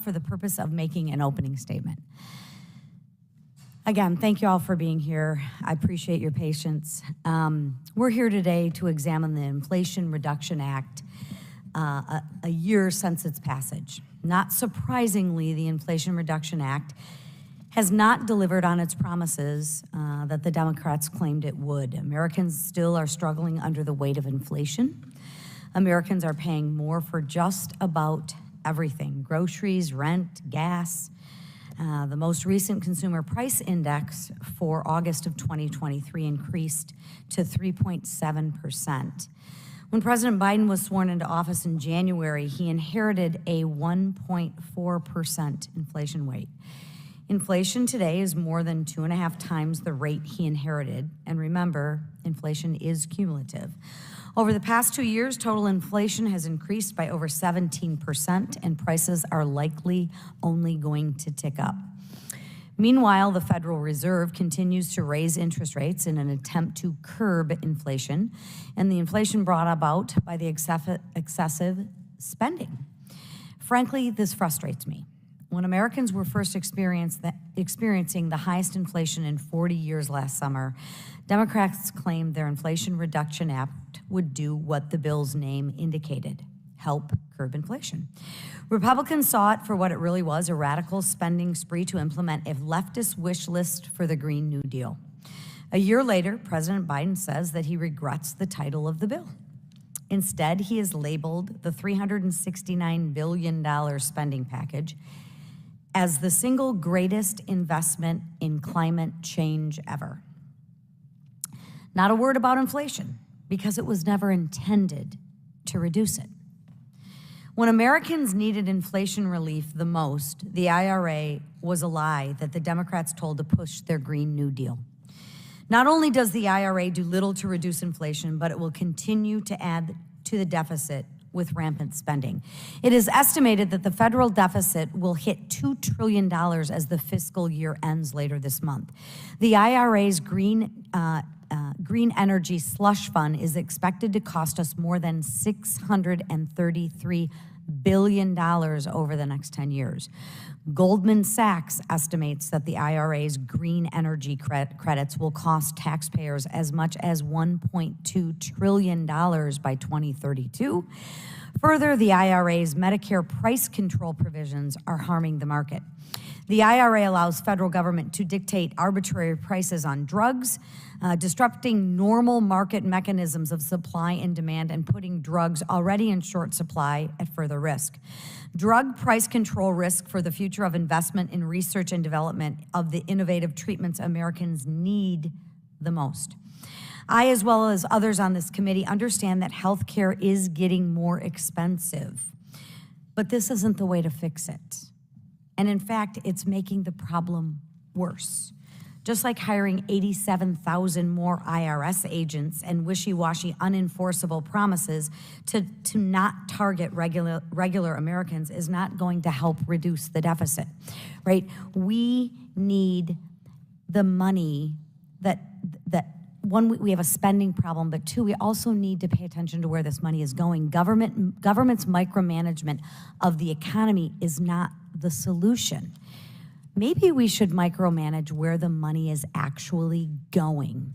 for the purpose of making an opening statement. Again, thank you all for being here. I appreciate your patience. We're here today to examine the Inflation Reduction Act a year since its passage. Not surprisingly, the Inflation Reduction Act has not delivered on its promises that the Democrats claimed it would. Americans still are struggling under the weight of inflation. Americans are paying more for just about everything: groceries, rent, gas. The most recent consumer price index for August of 2023 increased to 3.7%. When President Biden was sworn into office in January, he inherited a 1.4% inflation rate. Inflation today is more than 2.5 times the rate he inherited. And remember, inflation is cumulative. Over the past 2 years, total inflation has increased by over 17%, and prices are likely only going to tick up. Meanwhile, the Federal Reserve continues to raise interest rates in an attempt to curb inflation, and the inflation brought about by the excessive spending. Frankly, this frustrates me. When Americans were first experiencing the highest inflation in 40 years last summer, Democrats claimed their Inflation Reduction Act would do what the bill's name indicated: help curb inflation. Republicans saw it for what it really was: a radical spending spree to implement a leftist wish list for the Green New Deal. A year later, President Biden says that he regrets the title of the bill. Instead, he has labeled the $369 billion spending package as the single greatest investment in climate change ever. Not a word about inflation, because it was never intended to reduce it. When Americans needed inflation relief the most, the IRA was a lie that the Democrats told to push their Green New Deal. Not only does the IRA do little to reduce inflation, but it will continue to add to the deficit with rampant spending. It is estimated that the federal deficit will hit $2 trillion as the fiscal year ends later this month. The IRA's Green Energy Slush Fund is expected to cost us more than $633 billion over the next 10 years. Goldman Sachs estimates that the IRA's green energy credits will cost taxpayers as much as $1.2 trillion by 2032. Further, the IRA's Medicare price control provisions are harming the market. The IRA allows federal government to dictate arbitrary prices on drugs, disrupting normal market mechanisms of supply and demand and putting drugs already in short supply at further risk. Drug price control risk for the future of investment in research and development of the innovative treatments Americans need the most. I, as well as others on this committee, understand that healthcare is getting more expensive, but this isn't the way to fix it. And in fact, it's making the problem worse. Just like hiring 87,000 more IRS agents and wishy-washy, unenforceable promises to not target regular Americans is not going to help reduce the deficit, right? We need the money that one, we have a spending problem, but two, we also need to pay attention to where this money is going. Government's micromanagement of the economy is not the solution. Maybe we should micromanage where the money is actually going.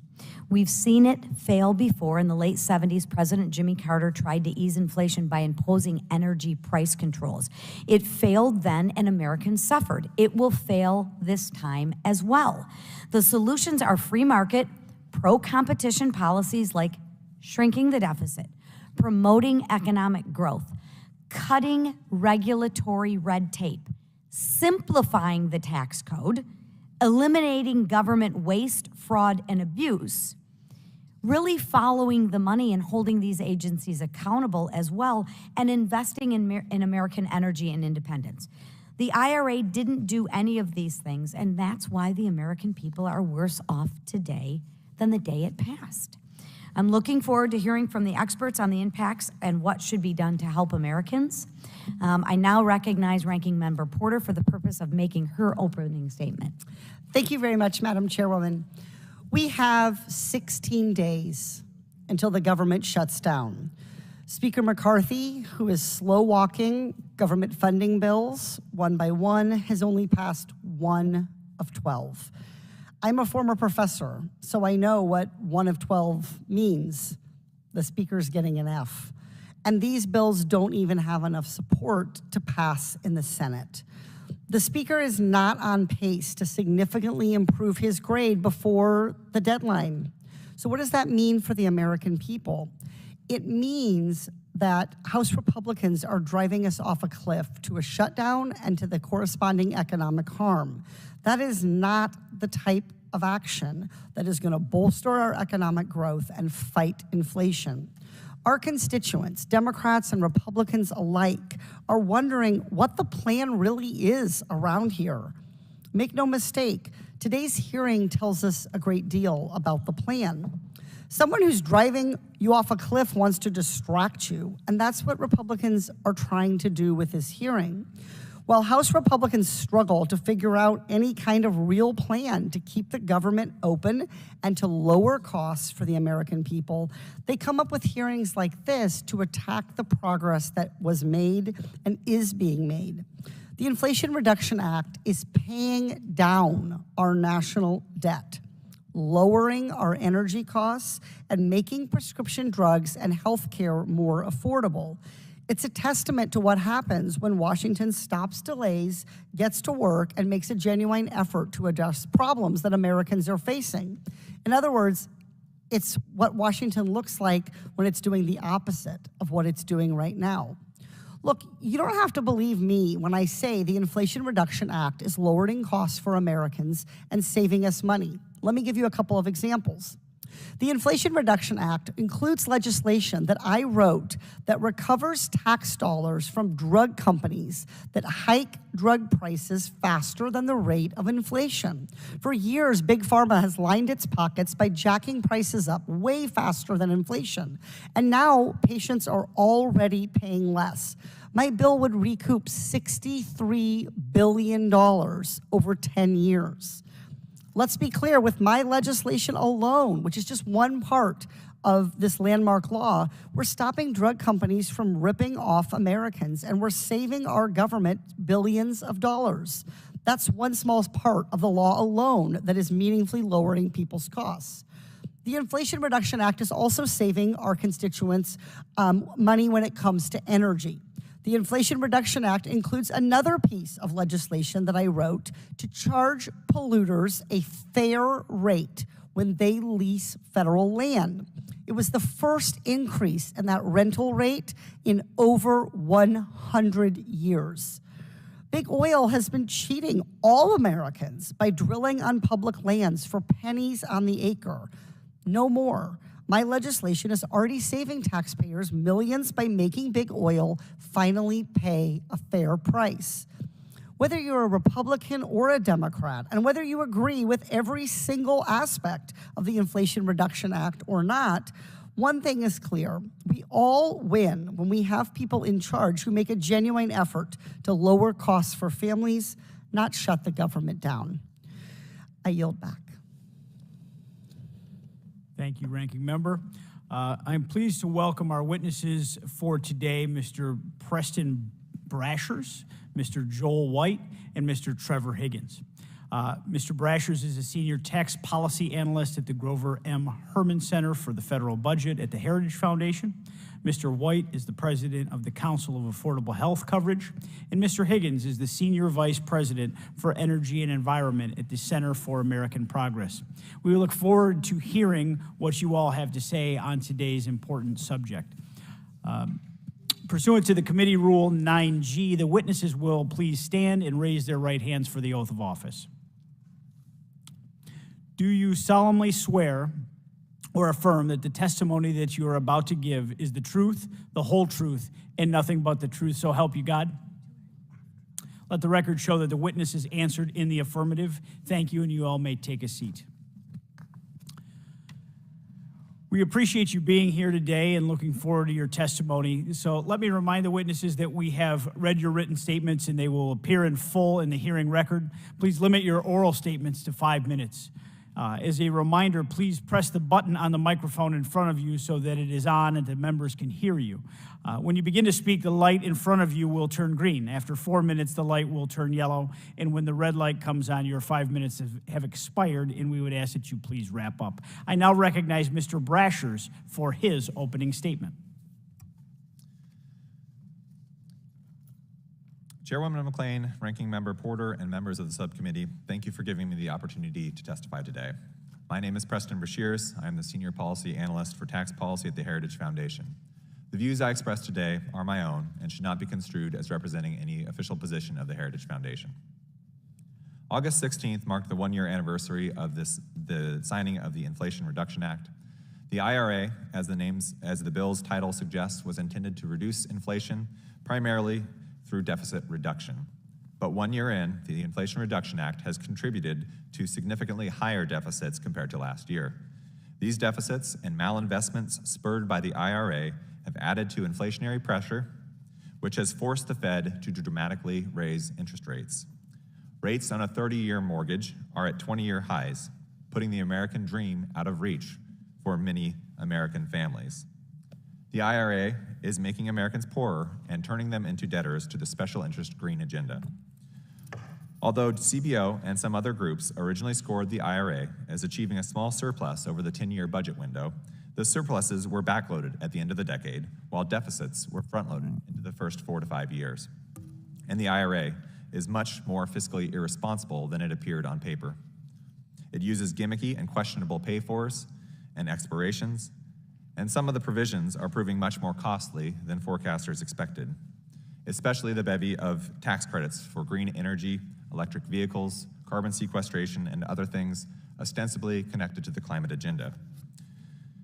We've seen it fail before. In the late 70s, President Jimmy Carter tried to ease inflation by imposing energy price controls. It failed then, and Americans suffered. It will fail this time as well. The solutions are free market, pro-competition policies like shrinking the deficit, promoting economic growth, cutting regulatory red tape, simplifying the tax code, eliminating government waste, fraud, and abuse, really following the money and holding these agencies accountable as well, and investing in American energy and independence. The IRA didn't do any of these things, and that's why the American people are worse off today than the day it passed. I'm looking forward to hearing from the experts on the impacts and what should be done to help Americans. I now recognize Ranking Member Porter for the purpose of making her opening statement. Thank you very much, Madam Chairwoman. We have 16 days until the government shuts down. Speaker McCarthy, who is slow walking government funding bills one by one, has only passed 1 of 12. I'm a former professor, so I know what 1 of 12 means. The speaker's getting an F. And these bills don't even have enough support to pass in the Senate. The speaker is not on pace to significantly improve his grade before the deadline. So what does that mean for the American people? It means that House Republicans are driving us off a cliff to a shutdown and to the corresponding economic harm. That is not the type of action that is going to bolster our economic growth and fight inflation. Our constituents, Democrats and Republicans alike, are wondering what the plan really is around here. Make no mistake, today's hearing tells us a great deal about the plan. Someone who's driving you off a cliff wants to distract you, and that's what Republicans are trying to do with this hearing. While House Republicans struggle to figure out any kind of real plan to keep the government open and to lower costs for the American people, they come up with hearings like this to attack the progress that was made and is being made. The Inflation Reduction Act is paying down our national debt, lowering our energy costs, and making prescription drugs and health care more affordable. It's a testament to what happens when Washington stops delays, gets to work, and makes a genuine effort to address problems that Americans are facing. In other words, it's what Washington looks like when it's doing the opposite of what it's doing right now. Look, you don't have to believe me when I say the Inflation Reduction Act is lowering costs for Americans and saving us money. Let me give you a couple of examples. The Inflation Reduction Act includes legislation that I wrote that recovers tax dollars from drug companies that hike drug prices faster than the rate of inflation. For years, Big Pharma has lined its pockets by jacking prices up way faster than inflation. And now patients are already paying less. My bill would recoup $63 billion over 10 years. Let's be clear, with my legislation alone, which is just one part of this landmark law, we're stopping drug companies from ripping off Americans, and we're saving our government billions of dollars. That's one small part of the law alone that is meaningfully lowering people's costs. The Inflation Reduction Act is also saving our constituents money when it comes to energy. The Inflation Reduction Act includes another piece of legislation that I wrote to charge polluters a fair rate when they lease federal land. It was the first increase in that rental rate in over 100 years. Big Oil has been cheating all Americans by drilling on public lands for pennies on the acre. No more. My legislation is already saving taxpayers millions by making Big Oil finally pay a fair price. Whether you're a Republican or a Democrat, and whether you agree with every single aspect of the Inflation Reduction Act or not, one thing is clear. We all win when we have people in charge who make a genuine effort to lower costs for families, not shut the government down. I yield back. Thank you, Ranking Member. I'm pleased to welcome our witnesses for today, Mr. Preston Brashers, Mr. Joel White, and Mr. Trevor Higgins. Mr. Brashers is a senior tax policy analyst at the Grover M. Hermann Center for the Federal Budget at the Heritage Foundation. Mr. White is the president of the Council of Affordable Health Coverage, and Mr. Higgins is the senior vice president for energy and environment at the Center for American Progress. We look forward to hearing what you all have to say on today's important subject. Pursuant to the committee rule 9G, the witnesses will please stand and raise their right hands for the oath of office. Do you solemnly swear or affirm that the testimony that you are about to give is the truth, the whole truth, and nothing but the truth, so help you God? Let the record show that the witness is answered in the affirmative. Thank you, and you all may take a seat. We appreciate you being here today and looking forward to your testimony. So let me remind the witnesses that we have read your written statements and they will appear in full in the hearing record. Please limit your oral statements to 5 minutes. As a reminder, please press the button on the microphone in front of you so that it is on and the members can hear you. When you begin to speak, the light in front of you will turn green. After 4 minutes, the light will turn yellow. And when the red light comes on, your 5 minutes have expired, and we would ask that you please wrap up. I now recognize Mr. Brashers for his opening statement. Chairwoman McLean, Ranking Member Porter, and members of the subcommittee, thank you for giving me the opportunity to testify today. My name is Preston Brashers. I am the Senior Policy Analyst for Tax Policy at the Heritage Foundation. The views I express today are my own and should not be construed as representing any official position of the Heritage Foundation. August 16th marked the one-year anniversary of the signing of the Inflation Reduction Act. The IRA, as the bill's title suggests, was intended to reduce inflation primarily through deficit reduction. But 1 year in, the Inflation Reduction Act has contributed to significantly higher deficits compared to last year. These deficits and malinvestments spurred by the IRA have added to inflationary pressure, which has forced the Fed to dramatically raise interest rates. Rates on a 30-year mortgage are at 20-year highs, putting the American dream out of reach for many American families. The IRA is making Americans poorer and turning them into debtors to the special interest green agenda. Although CBO and some other groups originally scored the IRA as achieving a small surplus over the 10-year budget window, the surpluses were backloaded at the end of the decade, while deficits were front-loaded into the first 4 to 5 years. And the IRA is much more fiscally irresponsible than it appeared on paper. It uses gimmicky and questionable pay-fors and expirations, and some of the provisions are proving much more costly than forecasters expected, especially the bevy of tax credits for green energy, electric vehicles, carbon sequestration, and other things ostensibly connected to the climate agenda.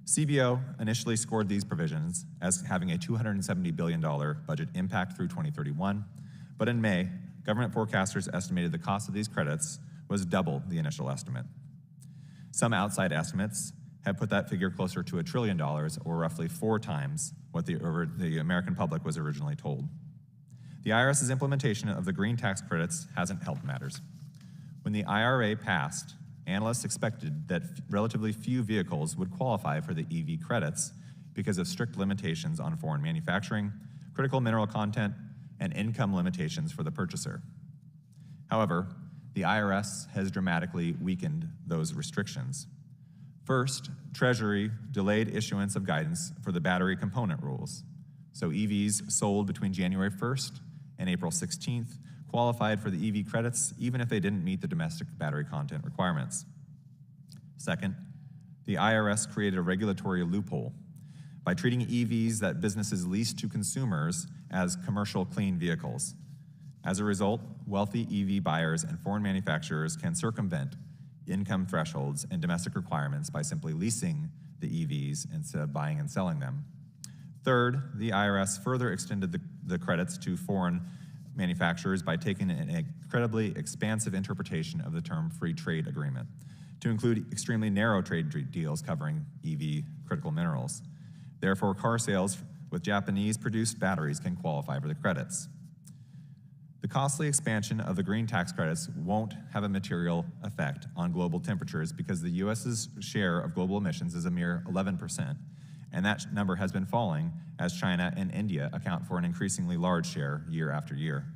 CBO initially scored these provisions as having a $270 billion budget impact through 2031, but in May, government forecasters estimated the cost of these credits was double the initial estimate. Some outside estimates have put that figure closer to $1 trillion, or roughly 4 times what the American public was originally told. The IRS's implementation of the green tax credits hasn't helped matters. When the IRA passed, analysts expected that relatively few vehicles would qualify for the EV credits because of strict limitations on foreign manufacturing, critical mineral content, and income limitations for the purchaser. However, the IRS has dramatically weakened those restrictions. First, Treasury delayed issuance of guidance for the battery component rules. So EVs sold between January 1st and April 16th qualified for the EV credits even if they didn't meet the domestic battery content requirements. Second, the IRS created a regulatory loophole by treating EVs that businesses lease to consumers as commercial clean vehicles. As a result, wealthy EV buyers and foreign manufacturers can circumvent income thresholds and domestic requirements by simply leasing the EVs instead of buying and selling them. Third, the IRS further extended the credits to foreign manufacturers by taking an incredibly expansive interpretation of the term free trade agreement to include extremely narrow trade deals covering EV critical minerals. Therefore, car sales with Japanese-produced batteries can qualify for the credits. The costly expansion of the green tax credits won't have a material effect on global temperatures because the U.S.'s share of global emissions is a mere 11%, and that number has been falling as China and India account for an increasingly large share year after year.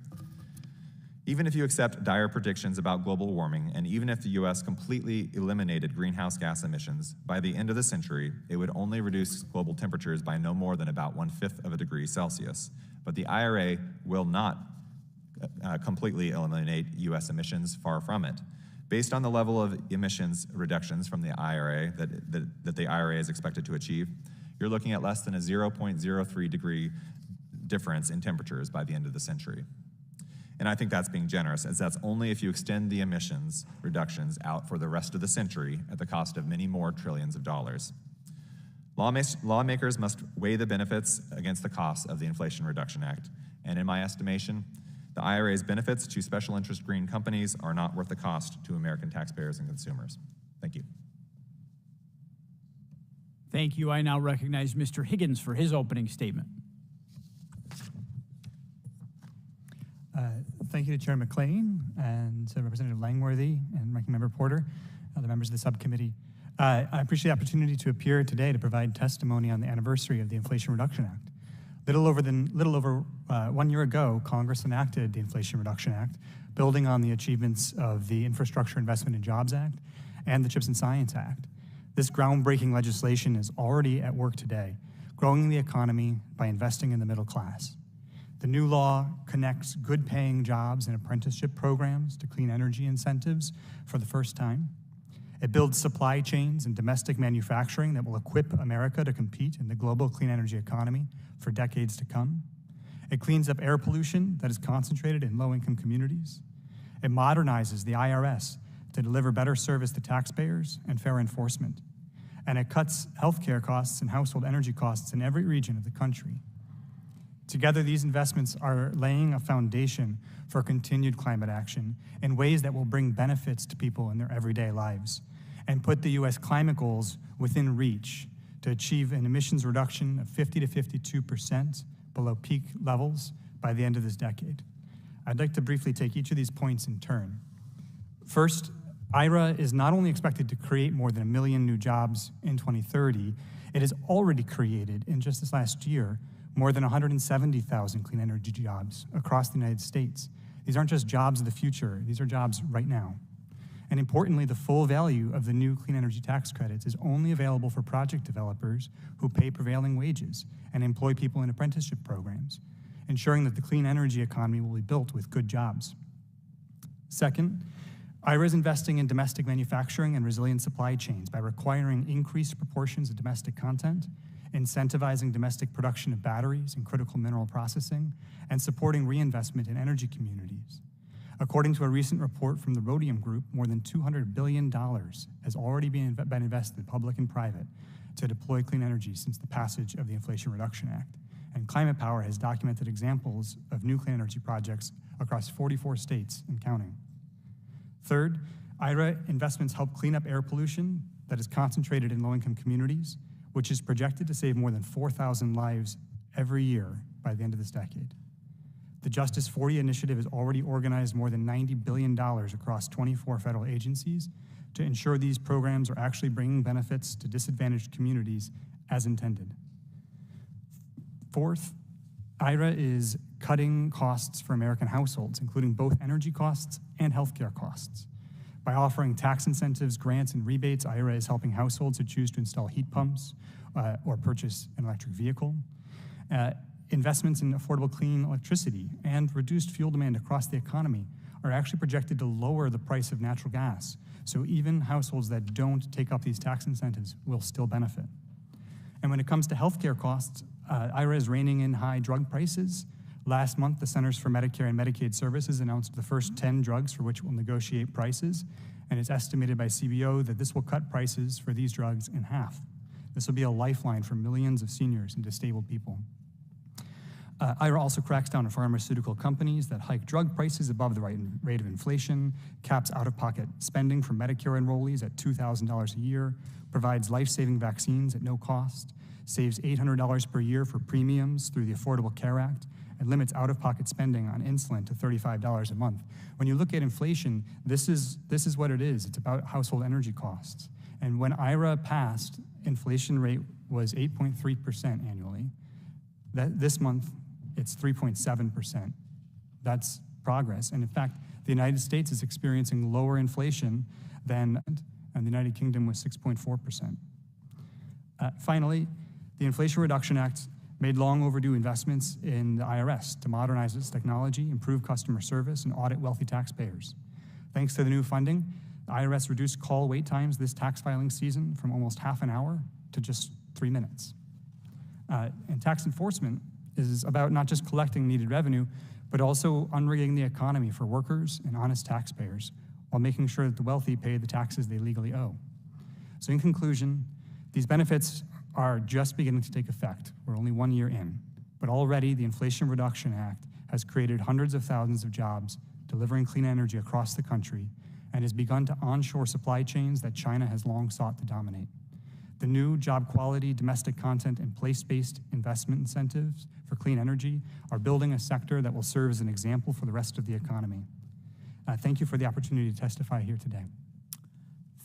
Even if you accept dire predictions about global warming, and even if the U.S. completely eliminated greenhouse gas emissions, by the end of the century, it would only reduce global temperatures by no more than about 1/5 of a degree Celsius. But the IRA will not completely eliminate U.S. emissions, far from it. Based on the level of emissions reductions from the IRA that the IRA is expected to achieve, you're looking at less than a 0.03 degree difference in temperatures by the end of the century. And I think that's being generous, as that's only if you extend the emissions reductions out for the rest of the century at the cost of many more trillions of dollars. Lawmakers must weigh the benefits against the costs of the Inflation Reduction Act, and in my estimation, the IRA's benefits to special interest green companies are not worth the cost to American taxpayers and consumers. Thank you. Thank you. I now recognize Mr. Higgins for his opening statement. Thank you to Chair McLean and to Representative Langworthy and Ranking Member Porter. other members of the subcommittee. I appreciate the opportunity to appear today to provide testimony on the anniversary of the Inflation Reduction Act. Little over 1 year ago, Congress enacted the Inflation Reduction Act, building on the achievements of the Infrastructure Investment and Jobs Act and the CHIPS and Science Act. This groundbreaking legislation is already at work today, growing the economy by investing in the middle class. The new law connects good-paying jobs and apprenticeship programs to clean energy incentives for the first time. It builds supply chains and domestic manufacturing that will equip America to compete in the global clean energy economy for decades to come. It cleans up air pollution that is concentrated in low-income communities. It modernizes the IRS to deliver better service to taxpayers and fair enforcement. And it cuts healthcare costs and household energy costs in every region of the country. Together, these investments are laying a foundation for continued climate action in ways that will bring benefits to people in their everyday lives and put the U.S. climate goals within reach to achieve an emissions reduction of 50 to 52% below peak levels by the end of this decade. I'd like to briefly take each of these points in turn. First, IRA is not only expected to create more than 1 million new jobs in 2030, it has already created, in just this last year, more than 170,000 clean energy jobs across the United States. These aren't just jobs of the future, these are jobs right now. And importantly, the full value of the new clean energy tax credits is only available for project developers who pay prevailing wages and employ people in apprenticeship programs, ensuring that the clean energy economy will be built with good jobs. Second, IRA is investing in domestic manufacturing and resilient supply chains by requiring increased proportions of domestic content, incentivizing domestic production of batteries and critical mineral processing, and supporting reinvestment in energy communities. According to a recent report from the Rhodium Group, more than $200 billion has already been invested, public and private, to deploy clean energy since the passage of the Inflation Reduction Act. And Climate Power has documented examples of new clean energy projects across 44 states and counting. Third, IRA investments help clean up air pollution that is concentrated in low-income communities, which is projected to save more than 4,000 lives every year by the end of this decade. The Justice 40 initiative has already organized more than $90 billion across 24 federal agencies to ensure these programs are actually bringing benefits to disadvantaged communities as intended. Fourth, IRA is cutting costs for American households, including both energy costs and healthcare costs. By offering tax incentives, grants, and rebates, IRA is helping households who choose to install heat pumps or purchase an electric vehicle. Investments in affordable clean electricity and reduced fuel demand across the economy are actually projected to lower the price of natural gas. So even households that don't take up these tax incentives will still benefit. And when it comes to healthcare costs, IRA is reining in high drug prices. Last month, the Centers for Medicare and Medicaid Services announced the first 10 drugs for which it will negotiate prices, and it's estimated by CBO that this will cut prices for these drugs in half. This will be a lifeline for millions of seniors and disabled people. IRA also cracks down on pharmaceutical companies that hike drug prices above the rate of inflation, caps out-of-pocket spending for Medicare enrollees at $2,000 a year, provides life-saving vaccines at no cost, saves $800 per year for premiums through the Affordable Care Act, and limits out-of-pocket spending on insulin to $35 a month. When you look at inflation, this is what it is. It's about household energy costs. And when IRA passed, inflation rate was 8.3% annually. This month, it's 3.7%. That's progress. And in fact, the United States is experiencing lower inflation and the United Kingdom was 6.4%. Finally, the Inflation Reduction Act made long overdue investments in the IRS to modernize its technology, improve customer service, and audit wealthy taxpayers. Thanks to the new funding, the IRS reduced call wait times this tax filing season from almost half an hour to just 3 minutes. And tax enforcement is about not just collecting needed revenue, but also unrigging the economy for workers and honest taxpayers while making sure that the wealthy pay the taxes they legally owe. So in conclusion, these benefits are just beginning to take effect. We're only 1 year in, but already the Inflation Reduction Act has created hundreds of thousands of jobs delivering clean energy across the country and has begun to onshore supply chains that China has long sought to dominate. The new job quality, domestic content, and place-based investment incentives for clean energy are building a sector that will serve as an example for the rest of the economy. Thank you for the opportunity to testify here today.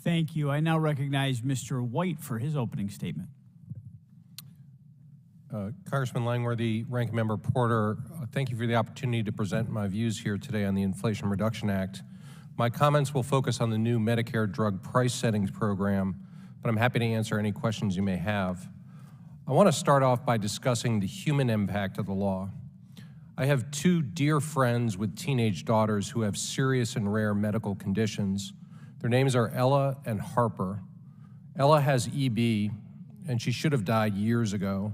Thank you. I now recognize Mr. White for his opening statement. Congressman Langworthy, Ranking Member Porter, thank you for the opportunity to present my views here today on the Inflation Reduction Act. My comments will focus on the new Medicare drug price settings program, but I'm happy to answer any questions you may have. I want to start off by discussing the human impact of the law. I have two dear friends with teenage daughters who have serious and rare medical conditions. Their names are Ella and Harper. Ella has EB, and she should have died years ago.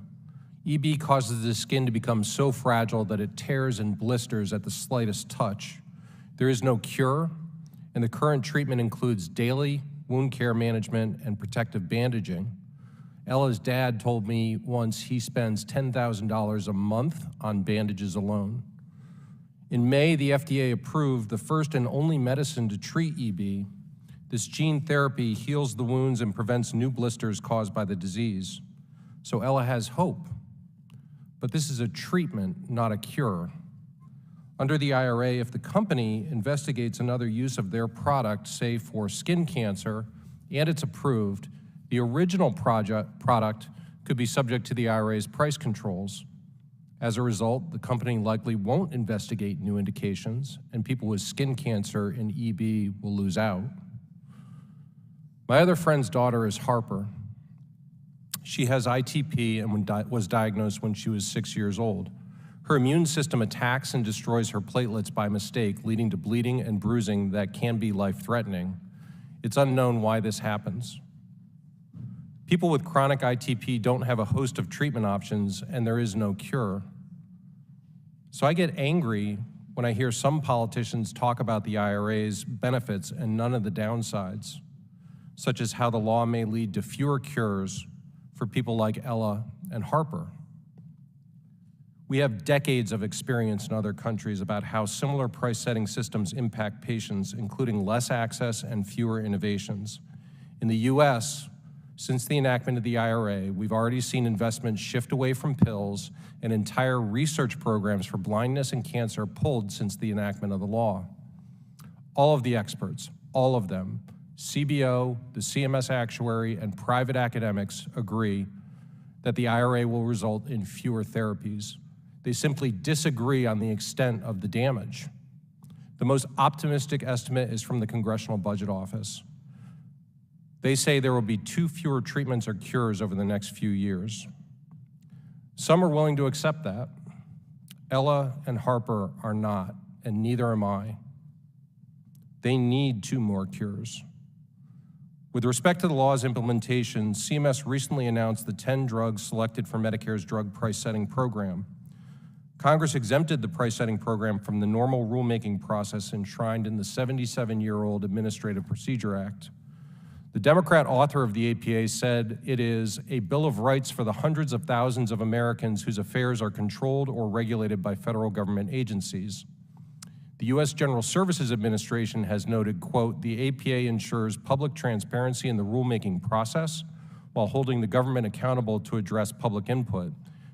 EB causes the skin to become so fragile that it tears and blisters at the slightest touch. There is no cure, and the current treatment includes daily wound care management and protective bandaging. Ella's dad told me once he spends $10,000 a month on bandages alone. In May, the FDA approved the first and only medicine to treat EB. This gene therapy heals the wounds and prevents new blisters caused by the disease. So Ella has hope. But this is a treatment, not a cure. Under the IRA, if the company investigates another use of their product, say for skin cancer, and it's approved, the original product could be subject to the IRA's price controls. As a result, the company likely won't investigate new indications, and people with skin cancer and EB will lose out. My other friend's daughter is Harper. She has ITP and was diagnosed when she was 6 years old. Her immune system attacks and destroys her platelets by mistake, leading to bleeding and bruising that can be life-threatening. It's unknown why this happens. People with chronic ITP don't have a host of treatment options, and there is no cure. So I get angry when I hear some politicians talk about the IRA's benefits and none of the downsides, such as how the law may lead to fewer cures for people like Ella and Harper. We have decades of experience in other countries about how similar price-setting systems impact patients, including less access and fewer innovations. In the US, since the enactment of the IRA, we've already seen investments shift away from pills and entire research programs for blindness and cancer pulled since the enactment of the law. All of the experts, all of them, CBO, the CMS actuary, and private academics agree that the IRA will result in fewer therapies. They simply disagree on the extent of the damage. The most optimistic estimate is from the Congressional Budget Office. They say there will be 2 fewer treatments or cures over the next few years. Some are willing to accept that. Ella and Harper are not, and neither am I. They need 2 more cures. With respect to the law's implementation, CMS recently announced the 10 drugs selected for Medicare's drug price setting program. Congress exempted the price setting program from the normal rulemaking process enshrined in the 77-year-old Administrative Procedure Act. The Democrat author of the APA said it is a bill of rights for the hundreds of thousands of Americans whose affairs are controlled or regulated by federal government agencies. The U.S. General Services Administration has noted, quote, the APA ensures public transparency in the rulemaking process while holding the government accountable to address public input.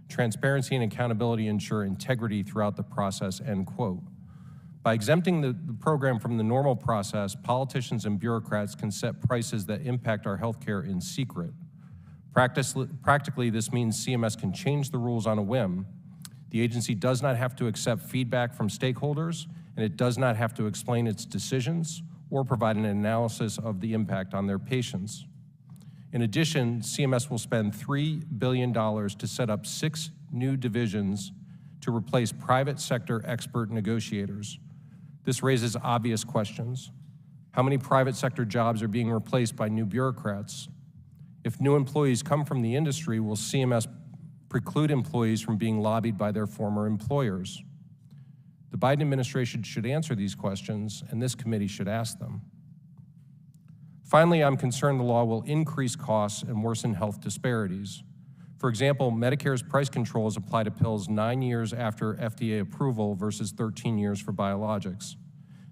Transparency and accountability ensure integrity throughout the process, end quote. By exempting the program from the normal process, politicians and bureaucrats can set prices that impact our healthcare in secret. Practically, this means CMS can change the rules on a whim. The agency does not have to accept feedback from stakeholders, and it does not have to explain its decisions or provide an analysis of the impact on their patients. In addition, CMS will spend $3 billion to set up 6 new divisions to replace private sector expert negotiators. This raises obvious questions. How many private sector jobs are being replaced by new bureaucrats? If new employees come from the industry, will CMS preclude employees from being lobbied by their former employers? The Biden administration should answer these questions, and this committee should ask them. Finally, I'm concerned the law will increase costs and worsen health disparities. For example, Medicare's price controls apply to pills 9 years after FDA approval versus 13 years for biologics.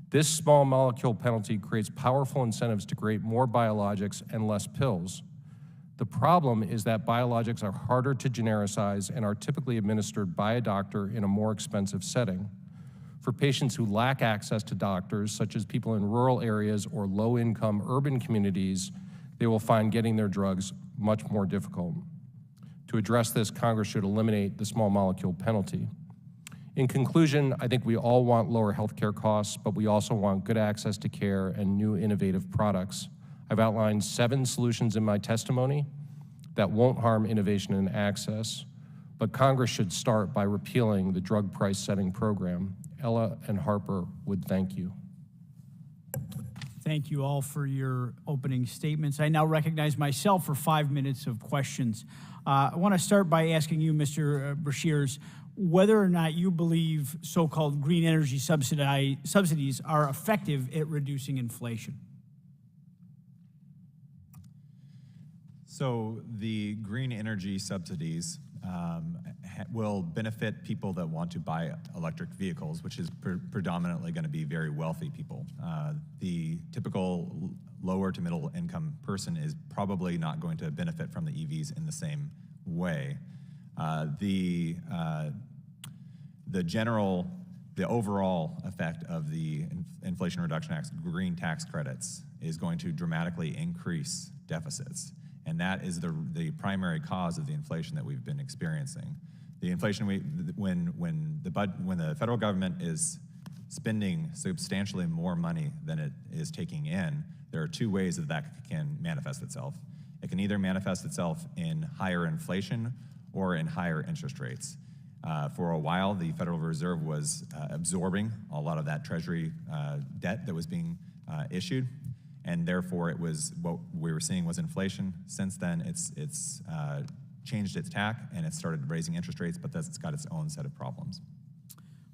This small molecule penalty creates powerful incentives to create more biologics and less pills. The problem is that biologics are harder to genericize and are typically administered by a doctor in a more expensive setting. For patients who lack access to doctors, such as people in rural areas or low-income urban communities, they will find getting their drugs much more difficult. To address this, Congress should eliminate the small molecule penalty. In conclusion, I think we all want lower healthcare costs, but we also want good access to care and new innovative products. I've outlined 7 solutions in my testimony that won't harm innovation and access, but Congress should start by repealing the drug price setting program. Ella and Harper would thank you. Thank you all for your opening statements. I now recognize myself for 5 minutes of questions. I want to start by asking you, Mr. Brashers, whether or not you believe so-called green energy subsidies are effective at reducing inflation. So the green energy subsidies will benefit people that want to buy electric vehicles, which is predominantly going to be very wealthy people. The typical lower to middle income person is probably not going to benefit from the EVs in the same way. The overall effect of the Inflation Reduction Act's green tax credits is going to dramatically increase deficits. And that is the primary cause of the inflation that we've been experiencing. The inflation, when the federal government is spending substantially more money than it is taking in, there are 2 ways that can manifest itself. It can either manifest itself in higher inflation or in higher interest rates. For a while, the Federal Reserve was absorbing a lot of that Treasury debt that was being issued, and therefore it was what we were seeing was inflation. Since then, it's changed its tack and it started raising interest rates, but that's got its own set of problems.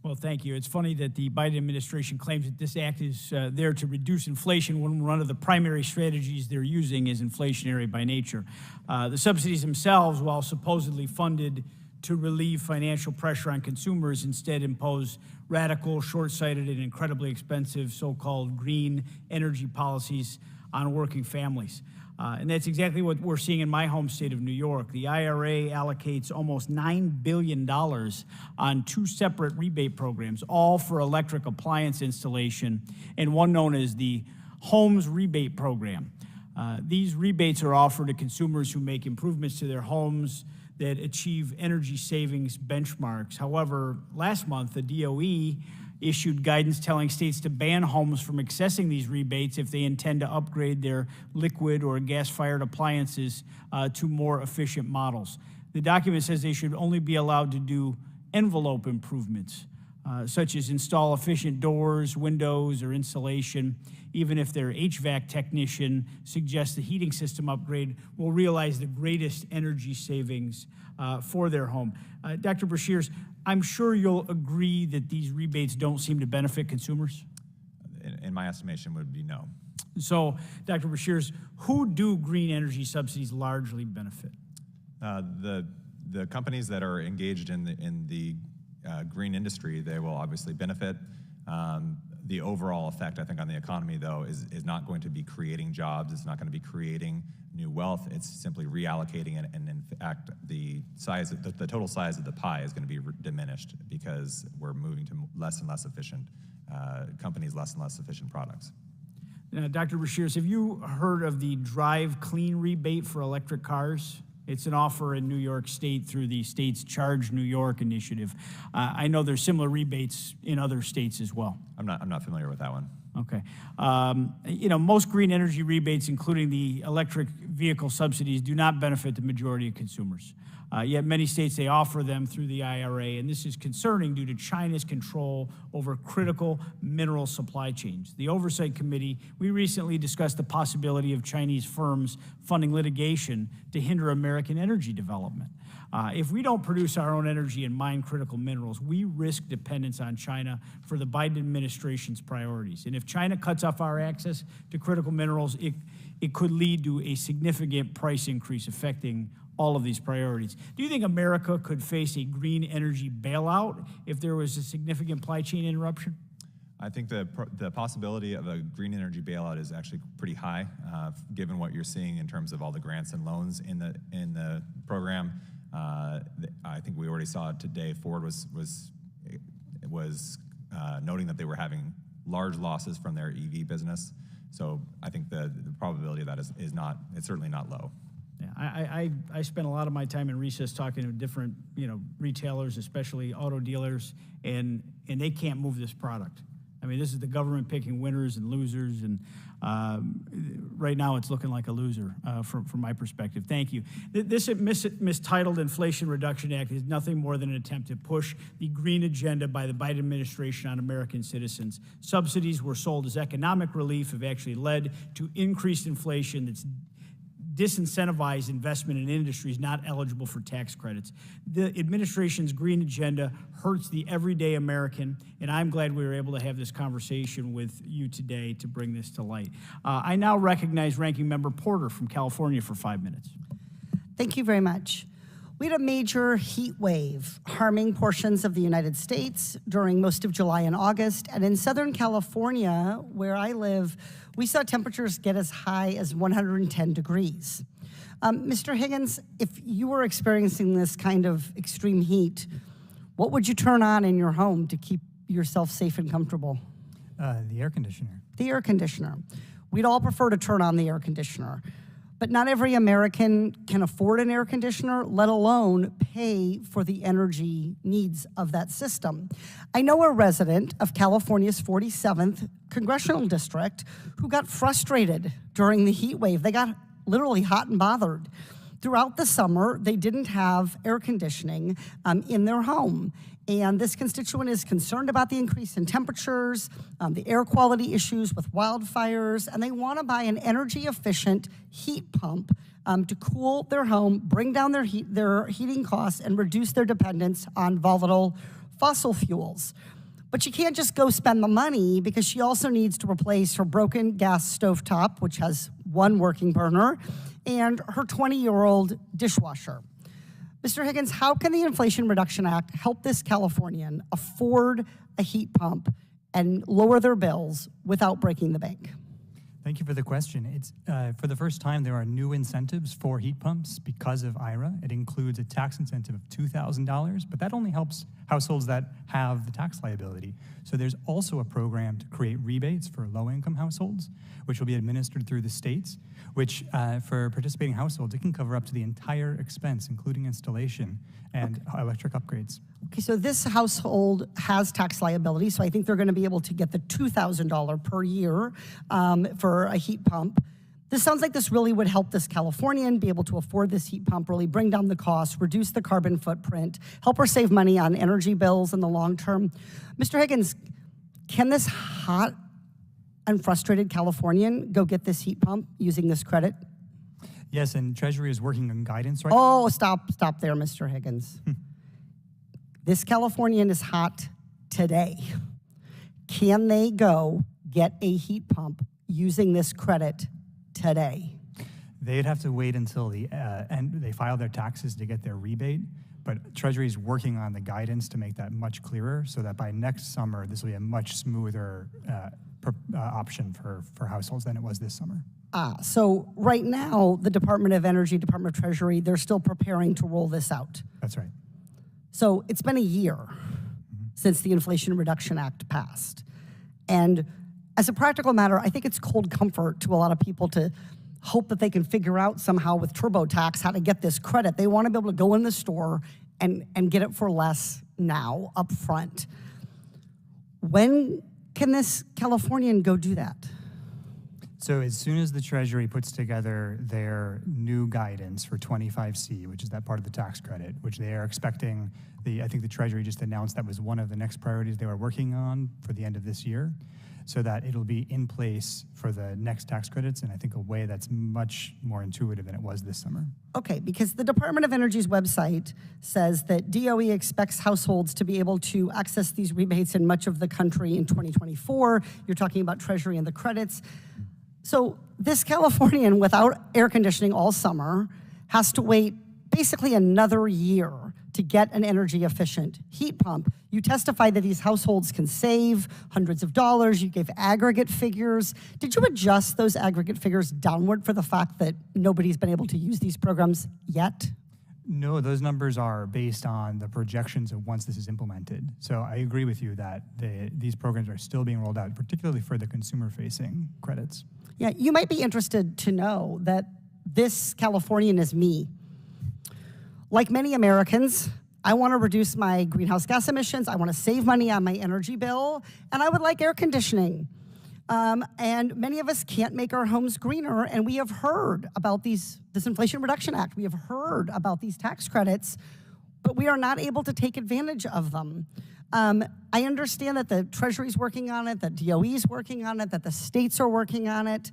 Well, thank you. It's funny that the Biden administration claims that this act is there to reduce inflation when one of the primary strategies they're using is inflationary by nature. The subsidies themselves, while supposedly funded to relieve financial pressure on consumers, instead impose radical, short-sighted, and incredibly expensive so-called green energy policies on working families. And that's exactly what we're seeing in my home state of New York. The IRA allocates almost $9 billion on 2 separate rebate programs, all for electric appliance installation, and one known as the Homes Rebate Program. These rebates are offered to consumers who make improvements to their homes that achieve energy savings benchmarks. However, last month, the DOE issued guidance telling states to ban homes from accessing these rebates if they intend to upgrade their liquid or gas-fired appliances to more efficient models. The document says they should only be allowed to do envelope improvements, such as install efficient doors, windows, or insulation, even if their HVAC technician suggests the heating system upgrade will realize the greatest energy savings for their home. Dr. Brashers, I'm sure you'll agree that these rebates don't seem to benefit consumers? In my estimation, would be no. So, Dr. Brashers, who do green energy subsidies largely benefit? The companies that are engaged in the green industry, they will obviously benefit. The overall effect, I think, on the economy, though, is not going to be creating jobs. It's not going to be creating new wealth. It's simply reallocating it, and in fact, the total size of the pie is going to be diminished because we're moving to less and less efficient companies, less and less efficient products. Now, Dr. Brashers, have you heard of the Drive Clean rebate for electric cars? It's an offer in New York State through the state's Charge New York initiative. I know there's similar rebates in other states as well. I'm not familiar with that one. Okay. Most green energy rebates, including the electric vehicle subsidies, do not benefit the majority of consumers. Yet many states, they offer them through the IRA, and this is concerning due to China's control over critical mineral supply chains. The Oversight Committee, we recently discussed the possibility of Chinese firms funding litigation to hinder American energy development. If we don't produce our own energy and mine critical minerals, we risk dependence on China for the Biden administration's priorities. And if China cuts off our access to critical minerals, it could lead to a significant price increase affecting all of these priorities. Do you think America could face a green energy bailout if there was a significant supply chain interruption? I think the possibility of a green energy bailout is actually pretty high, given what you're seeing in terms of all the grants and loans in the program. I think we already saw it today. Ford was noting that they were having large losses from their EV business. So I think the probability of that is not, it's certainly not low. Yeah, I spent a lot of my time in recess talking to different, retailers, especially auto dealers, and they can't move this product. I mean, this is the government picking winners and losers, and right now it's looking like a loser from my perspective. Thank you. This mistitled Inflation Reduction Act is nothing more than an attempt to push the green agenda by the Biden administration on American citizens. Subsidies were sold as economic relief, have actually led to increased inflation that's disincentivized investment in industries not eligible for tax credits. The administration's green agenda hurts the everyday American, and I'm glad we were able to have this conversation with you today to bring this to light. I now recognize Ranking Member Porter from California for 5 minutes. Thank you very much. We had a major heat wave harming portions of the United States during most of July and August. And in Southern California, where I live, we saw temperatures get as high as 110 degrees. Mr. Higgins, if you were experiencing this kind of extreme heat, what would you turn on in your home to keep yourself safe and comfortable? The air conditioner. The air conditioner. We'd all prefer to turn on the air conditioner. But not every American can afford an air conditioner, let alone pay for the energy needs of that system. I know a resident of California's 47th congressional district who got frustrated during the heat wave. They got literally hot and bothered. Throughout the summer, they didn't have air conditioning in their home. And this constituent is concerned about the increase in temperatures, the air quality issues with wildfires, and they want to buy an energy-efficient heat pump to cool their home, bring down their heating costs, and reduce their dependence on volatile fossil fuels. But she can't just go spend the money because she also needs to replace her broken gas stovetop, which has one working burner, and her 20-year-old dishwasher. Mr. Higgins, how can the Inflation Reduction Act help this Californian afford a heat pump and lower their bills without breaking the bank? Thank you for the question. It's for the first time, there are new incentives for heat pumps because of IRA. It includes a tax incentive of $2,000, but that only helps households that have the tax liability. So there's also a program to create rebates for low-income households, which will be administered through the states, which for participating households, it can cover up to the entire expense, including installation and electric upgrades. Okay, so this household has tax liability, so I think they're going to be able to get the $2,000 per year for a heat pump. This sounds like this really would help this Californian be able to afford this heat pump, really bring down the cost, reduce the carbon footprint, help her save money on energy bills in the long term. Mr. Higgins, can this hot and frustrated Californian go get this heat pump using this credit? Yes, and Treasury is working on guidance right now. Oh, stop there, Mr. Higgins. This Californian is hot today. Can they go get a heat pump using this credit today? They'd have to wait until the end. They file their taxes to get their rebate, but Treasury is working on the guidance to make that much clearer so that by next summer, this will be a much smoother option for households than it was this summer. So right now, the Department of Energy, Department of Treasury, they're still preparing to roll this out. That's right. So it's been a year since the Inflation Reduction Act passed. And as a practical matter, I think it's cold comfort to a lot of people to hope that they can figure out somehow with TurboTax how to get this credit. They want to be able to go in the store and get it for less now, up front. When can this Californian go do that? So as soon as the Treasury puts together their new guidance for 25C, which is that part of the tax credit, which they are expecting, I think the Treasury just announced that was one of the next priorities they were working on for the end of this year, so that it'll be in place for the next tax credits in, I think, a way that's much more intuitive than it was this summer. Okay, because the Department of Energy's website says that DOE expects households to be able to access these rebates in much of the country in 2024. You're talking about Treasury and the credits. So this Californian without air conditioning all summer has to wait basically another year to get an energy efficient heat pump. You testified that these households can save hundreds of dollars. You gave aggregate figures. Did you adjust those aggregate figures downward for the fact that nobody's been able to use these programs yet? No, those numbers are based on the projections of once this is implemented. So I agree with you that these programs are still being rolled out, particularly for the consumer-facing credits. Yeah, you might be interested to know that this Californian is me. Like many Americans, I want to reduce my greenhouse gas emissions, I want to save money on my energy bill, and I would like air conditioning. And many of us can't make our homes greener, and we have heard about this Inflation Reduction Act. We have heard about these tax credits, but we are not able to take advantage of them. I understand that the Treasury's working on it, that DOE's working on it, that the states are working on it,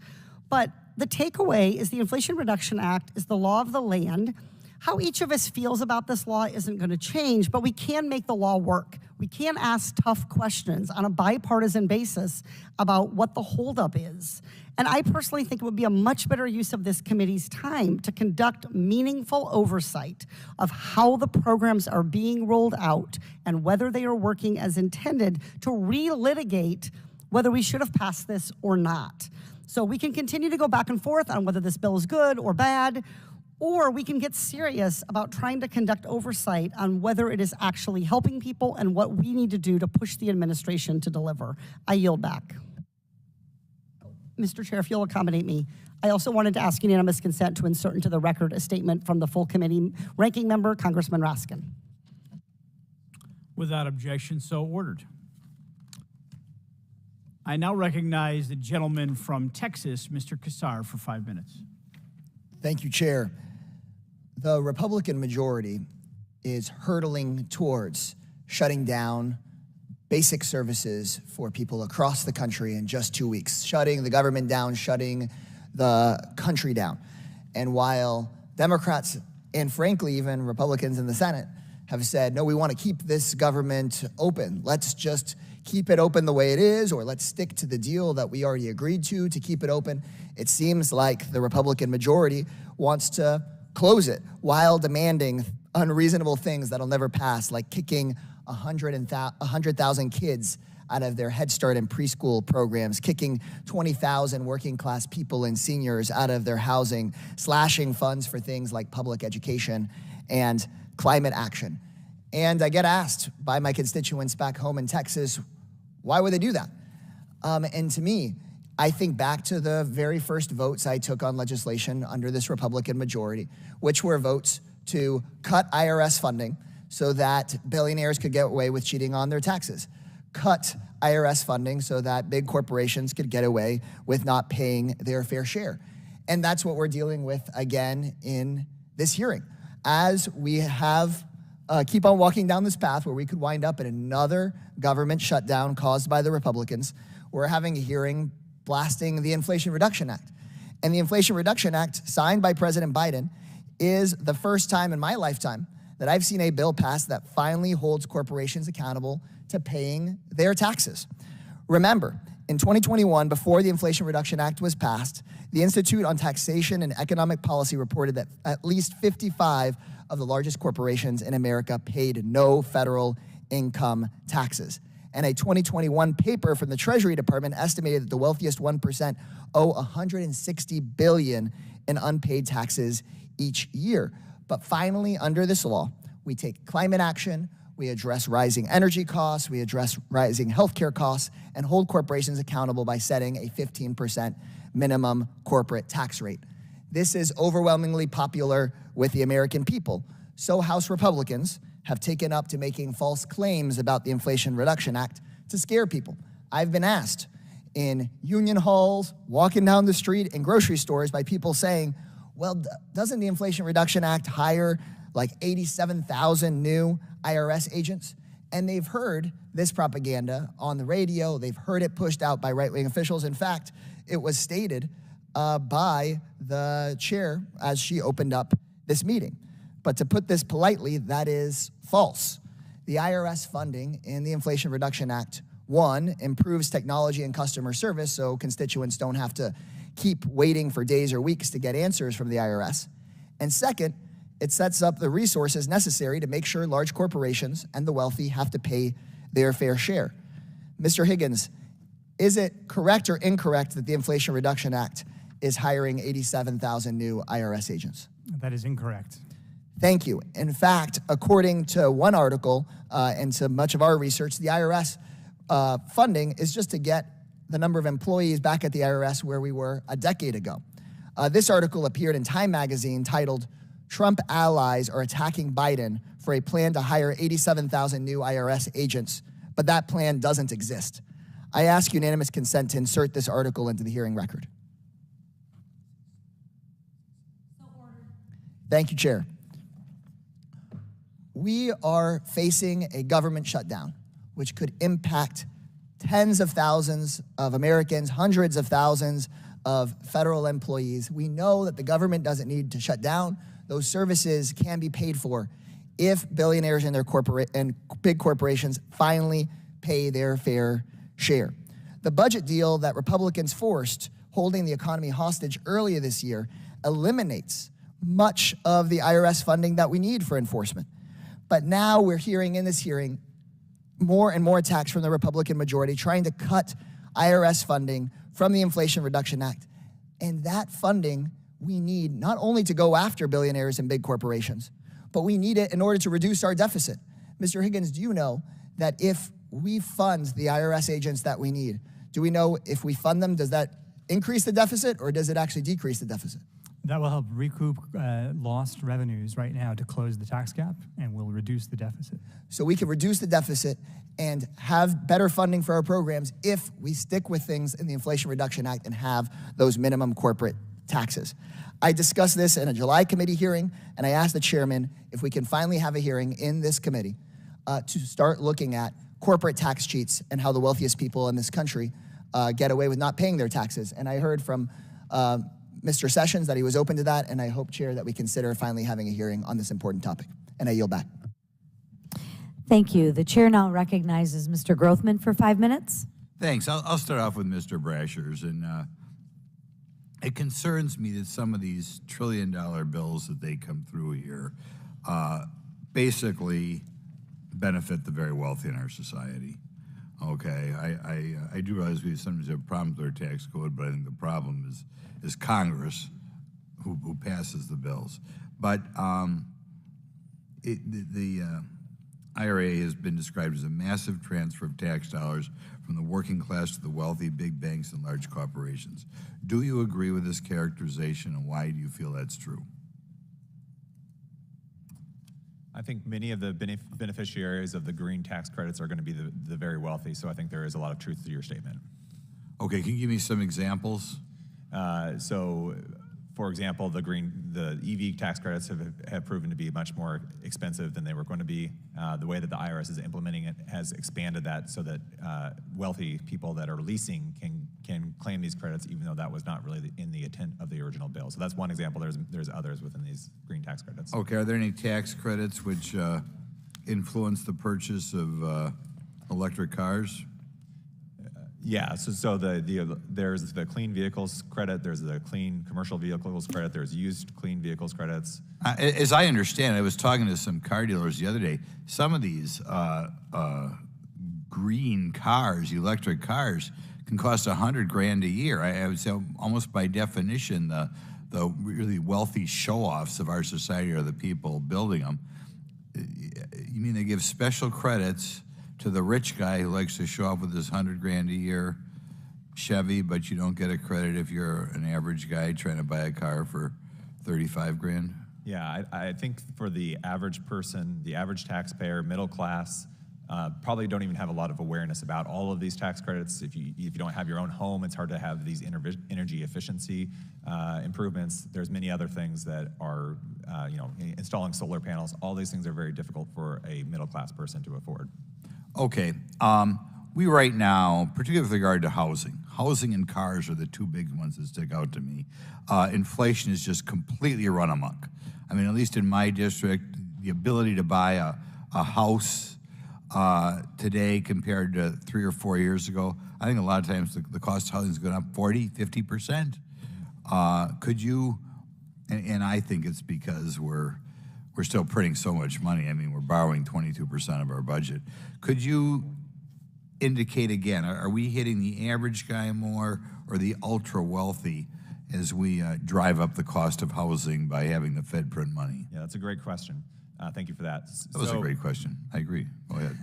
but the takeaway is the Inflation Reduction Act is the law of the land. How each of us feels about this law isn't going to change, but we can make the law work. We can ask tough questions on a bipartisan basis about what the holdup is. And I personally think it would be a much better use of this committee's time to conduct meaningful oversight of how the programs are being rolled out and whether they are working as intended to relitigate whether we should have passed this or not. So we can continue to go back and forth on whether this bill is good or bad, or we can get serious about trying to conduct oversight on whether it is actually helping people and what we need to do to push the administration to deliver. I yield back. Mr. Chair, if you'll accommodate me, I also wanted to ask unanimous consent to insert into the record a statement from the full committee ranking member, Congressman Raskin. Without objection, so ordered. I now recognize the gentleman from Texas, Mr. Kassar, for 5 minutes. Thank you, Chair. The Republican majority is hurtling towards shutting down basic services for people across the country in just 2 weeks, shutting the government down, shutting the country down. And while Democrats and frankly even Republicans in the Senate have said, no, we want to keep this government open. Let's just keep it open the way it is, or let's stick to the deal that we already agreed to keep it open. It seems like the Republican majority wants to close it while demanding unreasonable things that'll never pass, like kicking 100,000 kids out of their Head Start and preschool programs, kicking 20,000 working class people and seniors out of their housing, slashing funds for things like public education and climate action. And I get asked by my constituents back home in Texas, why would they do that? And to me, I think back to the very first votes I took on legislation under this Republican majority, which were votes to cut IRS funding so that billionaires could get away with cheating on their taxes, cut IRS funding so that big corporations could get away with not paying their fair share. And that's what we're dealing with again in this hearing. As we have keep on walking down this path where we could wind up in another government shutdown caused by the Republicans, we're having a hearing blasting the Inflation Reduction Act. And the Inflation Reduction Act, signed by President Biden, is the first time in my lifetime that I've seen a bill passed that finally holds corporations accountable to paying their taxes. Remember, in 2021, before the Inflation Reduction Act was passed, the Institute on Taxation and Economic Policy reported that at least 55 of the largest corporations in America paid no federal income taxes. And a 2021 paper from the Treasury Department estimated that the wealthiest 1% owe $160 billion in unpaid taxes each year. But finally, under this law, we take climate action, we address rising energy costs, we address rising healthcare costs, and hold corporations accountable by setting a 15% minimum corporate tax rate. This is overwhelmingly popular with the American people. So House Republicans have taken up to making false claims about the Inflation Reduction Act to scare people. I've been asked in union halls, walking down the street, in grocery stores by people saying, well, doesn't the Inflation Reduction Act hire like 87,000 new IRS agents? And they've heard this propaganda on the radio. They've heard it pushed out by right-wing officials. In fact, it was stated by the chair as she opened up this meeting. But to put this politely, that is false. The IRS funding in the Inflation Reduction Act, one, improves technology and customer service so constituents don't have to keep waiting for days or weeks to get answers from the IRS. And second, it sets up the resources necessary to make sure large corporations and the wealthy have to pay their fair share. Mr. Higgins, is it correct or incorrect that the Inflation Reduction Act is hiring 87,000 new IRS agents? That is incorrect. Thank you. In fact, according to one article and to much of our research, the IRS funding is just to get the number of employees back at the IRS where we were a decade ago. This article appeared in Time magazine titled, "Trump Allies Are Attacking Biden for a Plan to Hire 87,000 New IRS Agents," but that plan doesn't exist. I ask unanimous consent to insert this article into the hearing record. Thank you, Chair. We are facing a government shutdown, which could impact tens of thousands of Americans, hundreds of thousands of federal employees. We know that the government doesn't need to shut down. Those services can be paid for if billionaires and and big corporations finally pay their fair share. The budget deal that Republicans forced, holding the economy hostage earlier this year, eliminates much of the IRS funding that we need for enforcement. But now we're hearing in this hearing more and more attacks from the Republican majority trying to cut IRS funding from the Inflation Reduction Act. And that funding we need not only to go after billionaires and big corporations, but we need it in order to reduce our deficit. Mr. Higgins, do you know that if we fund the IRS agents that we need, do we know if we fund them, does that increase the deficit or does it actually decrease the deficit? That will help recoup lost revenues right now to close the tax gap and will reduce the deficit. So we can reduce the deficit and have better funding for our programs if we stick with things in the Inflation Reduction Act and have those minimum corporate taxes. I discussed this in a July committee hearing, and I asked the chairman if we can finally have a hearing in this committee to start looking at corporate tax cheats and how the wealthiest people in this country get away with not paying their taxes. And I heard from Mr. Sessions that he was open to that, and I hope, Chair, that we consider finally having a hearing on this important topic. And I yield back. Thank you. The chair now recognizes Mr. Grothman for 5 minutes. Thanks. I'll start off with Mr. Brashers, and it concerns me that some of these trillion-dollar bills that they come through here basically benefit the very wealthy in our society. Okay, I do realize we sometimes have problems with our tax code, but I think the problem is Congress who passes the bills. But the IRA has been described as a massive transfer of tax dollars from the working class to the wealthy, big banks, and large corporations. Do you agree with this characterization, and why do you feel that's true? I think many of the beneficiaries of the green tax credits are going to be the very wealthy, so I think there is a lot of truth to your statement. Okay, can you give me some examples? So, for example, the EV tax credits have proven to be much more expensive than they were going to be. The way that the IRS is implementing it has expanded that so that wealthy people that are leasing can claim these credits, even though that was not really in the intent of the original bill. So that's one example. There's others within these green tax credits. Okay, are there any tax credits which influence the purchase of electric cars? Yeah, so there's the clean vehicles credit, there's the clean commercial vehicles credit, there's used clean vehicles credits. As I understand, I was talking to some car dealers the other day. Some of these green cars, electric cars, can cost $100,000 a year. I would say almost by definition, the really wealthy show-offs of our society are the people building them. You mean they give special credits to the rich guy who likes to show off with his $100,000 a year Chevy, but you don't get a credit if you're an average guy trying to buy a car for $35,000? Yeah, I think for the average person, the average taxpayer, middle class, probably don't even have a lot of awareness about all of these tax credits. If you don't have your own home, it's hard to have these energy efficiency improvements. There's many other things that are, installing solar panels. All these things are very difficult for a middle class person to afford. Okay, we right now, particularly with regard to housing and cars are the two big ones that stick out to me. Inflation is just completely run amok. I mean, at least in my district, the ability to buy a house today compared to 3 or 4 years ago, I think a lot of times the cost of housing is going up 40, 50%. Could you, and I think it's because we're still printing so much money. I mean, we're borrowing 22% of our budget. Could you indicate again, are we hitting the average guy more or the ultra wealthy as we drive up the cost of housing by having the Fed print money? Yeah, that's a great question. Thank you for that. That was a great question. I agree. Go ahead.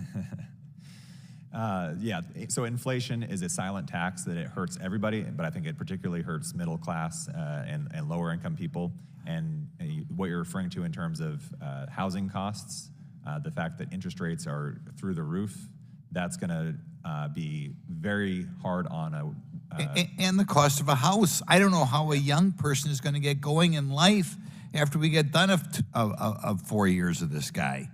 So inflation is a silent tax that it hurts everybody, but I think it particularly hurts middle class and lower income people. And what you're referring to in terms of housing costs, the fact that interest rates are through the roof, that's going to be very hard on and the cost of a house. I don't know how a young person is going to get going in life after we get done of 4 years of this guy.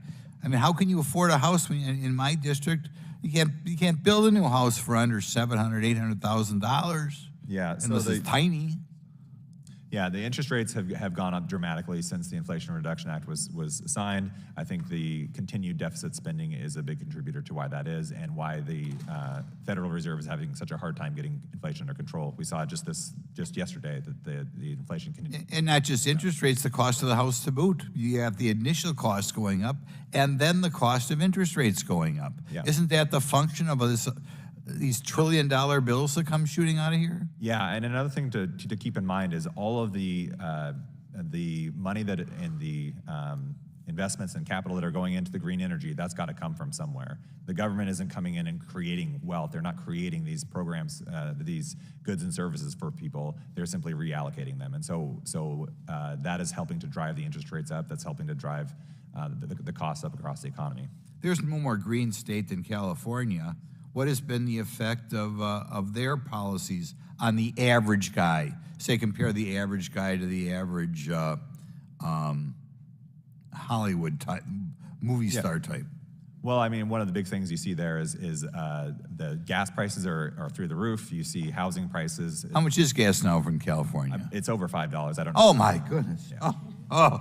I mean, how can you afford a house when in my district? You can't build a new house for under $700,000, $800,000. Yeah, and this is tiny. Yeah, the interest rates have gone up dramatically since the Inflation Reduction Act was signed. I think the continued deficit spending is a big contributor to why that is, and why the Federal Reserve is having such a hard time getting inflation under control. We saw just yesterday that the inflation continued. And not just interest rates, the cost of the house to boot. You have the initial cost going up, and then the cost of interest rates going up. Yeah. Isn't that the function of these trillion-dollar bills that come shooting out of here? Yeah, and another thing to keep in mind is all of the money that in the investments and capital that are going into the green energy, that's got to come from somewhere. The government isn't coming in and creating wealth. They're not creating these programs, these goods and services for people. They're simply reallocating them. And so that is helping to drive the interest rates up. That's helping to drive the costs up across the economy. There's no more green state than California. What has been the effect of their policies on the average guy? Say, compare the average guy to the average Hollywood type, movie star type. Well, I mean, one of the big things you see there is the gas prices are through the roof. You see housing prices. How much is gas now from California? It's over $5. I don't know. Oh, my goodness. Yeah. Oh.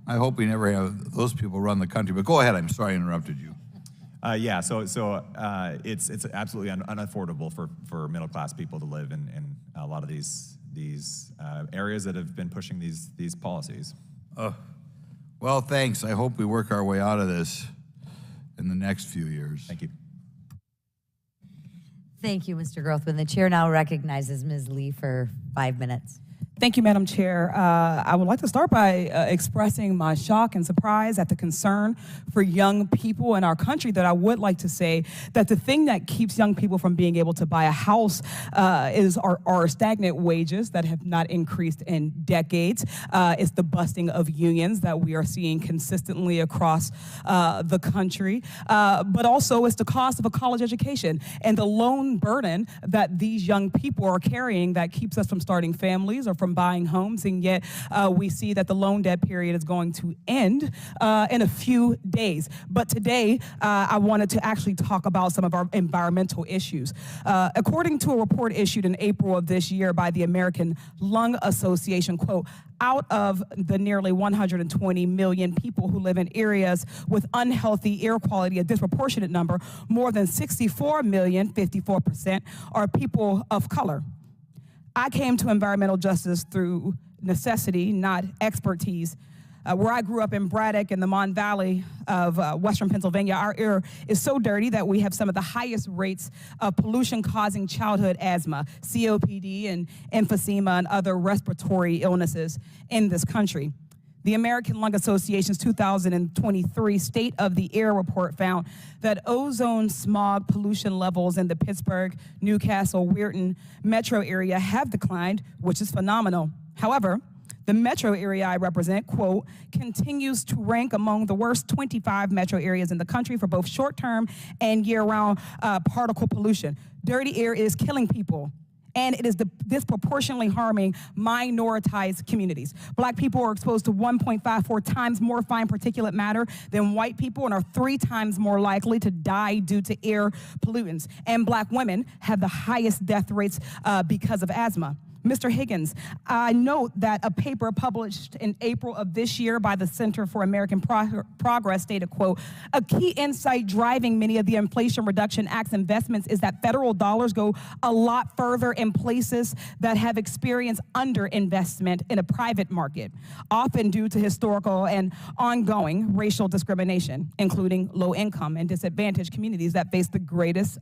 I hope we never have those people run the country. But go ahead. I'm sorry I interrupted you. So it's absolutely unaffordable for middle class people to live in a lot of these areas that have been pushing these policies. Well, thanks. I hope we work our way out of this in the next few years. Thank you. Thank you, Mr. Grothman. The chair now recognizes Ms. Lee for 5 minutes. Thank you, Madam Chair. I would like to start by expressing my shock and surprise at the concern for young people in our country, that I would like to say that the thing that keeps young people from being able to buy a house is our stagnant wages that have not increased in decades. It's the busting of unions that we are seeing consistently across the country. But also it's the cost of a college education and the loan burden that these young people are carrying that keeps us from starting families or from buying homes, and yet we see that the loan debt period is going to end in a few days. But today, I wanted to actually talk about some of our environmental issues. According to a report issued in April of this year by the American Lung Association, quote, out of the nearly 120 million people who live in areas with unhealthy air quality, a disproportionate number, more than 64 million, 54%, are people of color. I came to environmental justice through necessity, not expertise. Where I grew up in Braddock in the Mon Valley of Western Pennsylvania, our air is so dirty that we have some of the highest rates of pollution causing childhood asthma, COPD, and emphysema, and other respiratory illnesses in this country. The American Lung Association's 2023 State of the Air report found that ozone smog pollution levels in the Pittsburgh, Newcastle, Weirton metro area have declined, which is phenomenal. However, the metro area I represent, quote, continues to rank among the worst 25 metro areas in the country for both short-term and year-round particle pollution. Dirty air is killing people, and it is disproportionately harming minoritized communities. Black people are exposed to 1.54 times more fine particulate matter than white people and are 3 times more likely to die due to air pollutants. And black women have the highest death rates because of asthma. Mr. Higgins, I note that a paper published in April of this year by the Center for American Progress stated, quote, a key insight driving many of the Inflation Reduction Act's investments is that federal dollars go a lot further in places that have experienced underinvestment in a private market, often due to historical and ongoing racial discrimination, including low-income and disadvantaged communities that face the greatest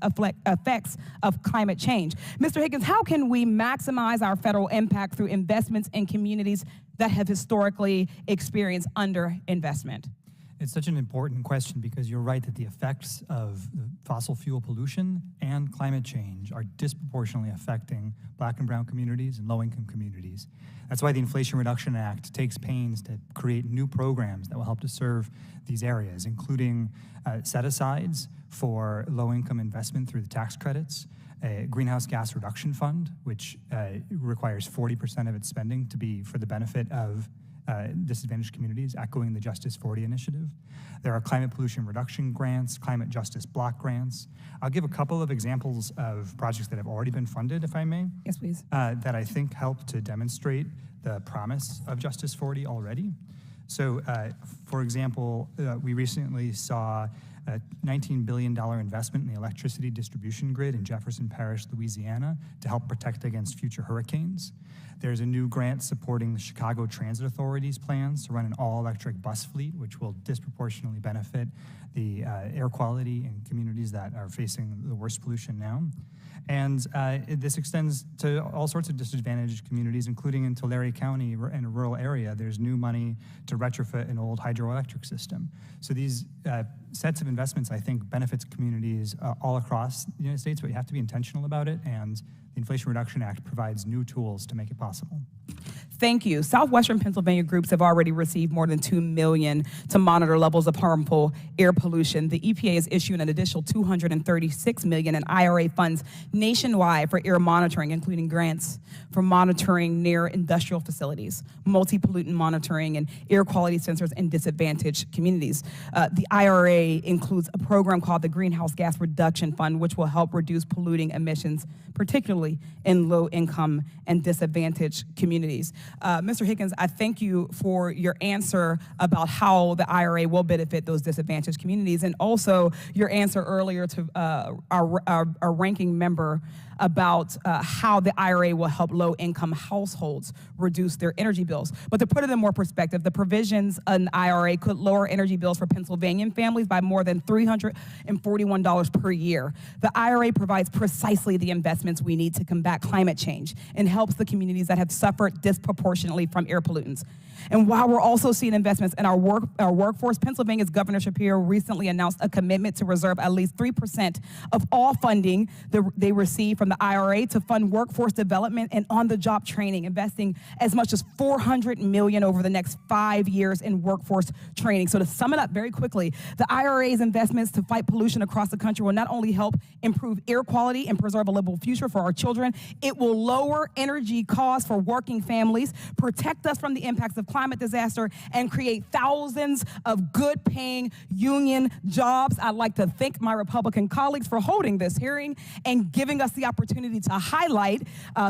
effects of climate change. Mr. Higgins, how can we maximize our federal impact through investments in communities that have historically experienced underinvestment? It's such an important question because you're right that the effects of fossil fuel pollution and climate change are disproportionately affecting Black and brown communities and low-income communities. That's why the Inflation Reduction Act takes pains to create new programs that will help to serve these areas, including set-asides for low-income investment through the tax credits, a greenhouse gas reduction fund, which requires 40% of its spending to be for the benefit of disadvantaged communities, echoing the Justice 40 initiative. There are climate pollution reduction grants, climate justice block grants. I'll give a couple of examples of projects that have already been funded, if I may. Yes, please. That I think help to demonstrate the promise of Justice 40 already. So, for example, we recently saw a $19 billion investment in the electricity distribution grid in Jefferson Parish, Louisiana, to help protect against future hurricanes. There's a new grant supporting the Chicago Transit Authority's plans to run an all-electric bus fleet, which will disproportionately benefit the air quality in communities that are facing the worst pollution now. And this extends to all sorts of disadvantaged communities, including in Tulare County, in a rural area. There's new money to retrofit an old hydroelectric system. So these sets of investments, I think, benefits communities all across the United States, but you have to be intentional about it, and the Inflation Reduction Act provides new tools to make it possible. Thank you. Southwestern Pennsylvania groups have already received more than $2 million to monitor levels of harmful air pollution. The EPA is issuing an additional $236 million in IRA funds nationwide for air monitoring, including grants for monitoring near industrial facilities, multi-pollutant monitoring, and air quality sensors in disadvantaged communities. The IRA includes a program called the Greenhouse Gas Reduction Fund, which will help reduce polluting emissions, particularly in low-income and disadvantaged communities. Mr. Higgins, I thank you for your answer about how the IRA will benefit those disadvantaged communities, and also your answer earlier to our ranking member about how the IRA will help low-income households reduce their energy bills. But to put it in more perspective, the provisions in the IRA could lower energy bills for Pennsylvanian families by more than $341 per year. The IRA provides precisely the investments we need to combat climate change and helps the communities that have suffered disproportionately from air pollutants. And while we're also seeing investments in our workforce, Pennsylvania's Governor Shapiro recently announced a commitment to reserve at least 3% of all funding that they receive from the IRA to fund workforce development and on-the-job training, investing as much as $400 million over the next 5 years in workforce training. So to sum it up very quickly, the IRA's investments to fight pollution across the country will not only help improve air quality and preserve a livable future for our children, it will lower energy costs for working families, protect us from the impacts of climate disaster, and create thousands of good-paying union jobs. I'd like to thank my Republican colleagues for holding this hearing and giving us the opportunity to highlight